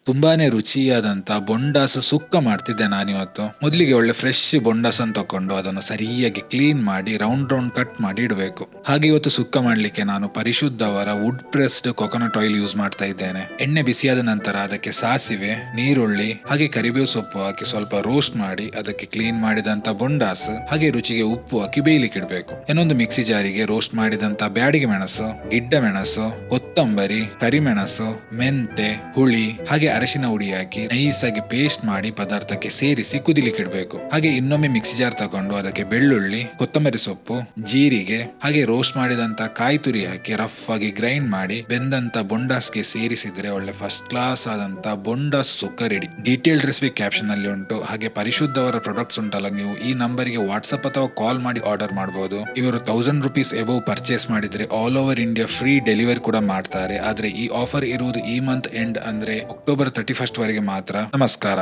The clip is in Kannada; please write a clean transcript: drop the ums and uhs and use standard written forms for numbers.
ತುಂಬಾನೇ ರುಚಿಯಾದಂತ ಬೊಂಡಾಸ್ ಸುಕ್ಕ ಮಾಡ್ತಿದ್ದೆ ನಾನಿವತ್ತು. ಮೊದಲಿಗೆ ಒಳ್ಳೆ ಫ್ರೆಶ್ ಬೊಂಡಾಸ್ ಅನ್ನು ತಕೊಂಡು ಅದನ್ನು ಸರಿಯಾಗಿ ಕ್ಲೀನ್ ಮಾಡಿ ರೌಂಡ್ ರೌಂಡ್ ಕಟ್ ಮಾಡಿ ಇಡಬೇಕು. ಹಾಗೆ ಇವತ್ತು ಸುಕ್ಕ ಮಾಡ್ಲಿಕ್ಕೆ ನಾನು ಪರಿಶುದ್ಧವರ wood pressed coconut oil use ಮಾಡ್ತಾ ಇದ್ದೇನೆ. ಎಣ್ಣೆ ಬಿಸಿಯಾದ ನಂತರ ಅದಕ್ಕೆ ಸಾಸಿವೆ, ನೀರುಳ್ಳಿ ಹಾಗೆ ಕರಿಬೇವು ಸೊಪ್ಪು ಹಾಕಿ ಸ್ವಲ್ಪ ರೋಸ್ಟ್ ಮಾಡಿ ಅದಕ್ಕೆ ಕ್ಲೀನ್ ಮಾಡಿದಂತ ಬೊಂಡಾಸ್ ಹಾಗೆ ರುಚಿಗೆ ಉಪ್ಪು ಹಾಕಿ ಬೇಯಲಿಕ್ಕೆ ಇಡಬೇಕು. ಇನ್ನೊಂದು ಮಿಕ್ಸಿ ಜಾರಿಗೆ ರೋಸ್ಟ್ ಮಾಡಿದಂತ ಬ್ಯಾಡಿಗೆ ಮೆಣಸು, ಗಿಡ್ಡ ಮೆಣಸು, ಕೊತ್ತಂಬರಿ, ಕರಿಮೆಣಸು, ಮೆಂತೆ, ಹುಳಿ ಹಾಗೆ ಅರಿಶಿನ ಹುಡಿ ಹಾಕಿ ನೈಸ್ ಆಗಿ ಪೇಸ್ಟ್ ಮಾಡಿ ಪದಾರ್ಥಕ್ಕೆ ಸೇರಿಸಿ ಕುದಿಲಿಕ್ಕೆ ಇಡಬೇಕು. ಹಾಗೆ ಇನ್ನೊಮ್ಮೆ ಮಿಕ್ಸಿ ಜಾರ್ ತಗೊಂಡು ಅದಕ್ಕೆ ಬೆಳ್ಳುಳ್ಳಿ, ಕೊತ್ತಂಬರಿ ಸೊಪ್ಪು, ಜೀರಿಗೆ ಹಾಗೆ ರೋಸ್ಟ್ ಮಾಡಿದಂತ ಕಾಯಿ ತುರಿ ಹಾಕಿ ರಫ್ ಆಗಿ ಗ್ರೈಂಡ್ ಮಾಡಿ ಬೆಂದಂತ ಬೊಂಡಾಸ್ಗೆ ಸೇರಿಸಿದ್ರೆ ಒಳ್ಳೆ ಫಸ್ಟ್ ಕ್ಲಾಸ್ ಆದಂತ ಬೊಂಡಾಸ್ ಸುಕ್ಕ ರೆಡಿ. ಡೀಟೇಲ್ಡ್ ರೆಸಿಪಿ ಕ್ಯಾಪ್ಷನ್ ಅಲ್ಲಿ ಉಂಟು. ಹಾಗೆ ಪರಿಶುದ್ಧವರ ಪ್ರಾಡಕ್ಟ್ಸ್ ಉಂಟಲ್ಲ, ನೀವು ಈ ನಂಬರ್ಗೆ ವಾಟ್ಸ್ಆಪ್ ಅಥವಾ ಕಾಲ್ ಮಾಡಿ ಆರ್ಡರ್ ಮಾಡಬಹುದು. ಇವರು 1000 ರೂಪೀಸ್ ಎಬವ್ ಪರ್ಚೇಸ್ ಮಾಡಿದ್ರೆ all over India free delivery ಕೂಡ ಮಾಡ್ತಾರೆ. ಆದ್ರೆ ಈ ಆಫರ್ ಇರುವುದು ಈ ಮಂತ್ ಎಂಡ್ ಅಂದ್ರೆ ಅಕ್ಟೋಬರ್ 31 ವರೆಗೆ ಮಾತ್ರ. ನಮಸ್ಕಾರ.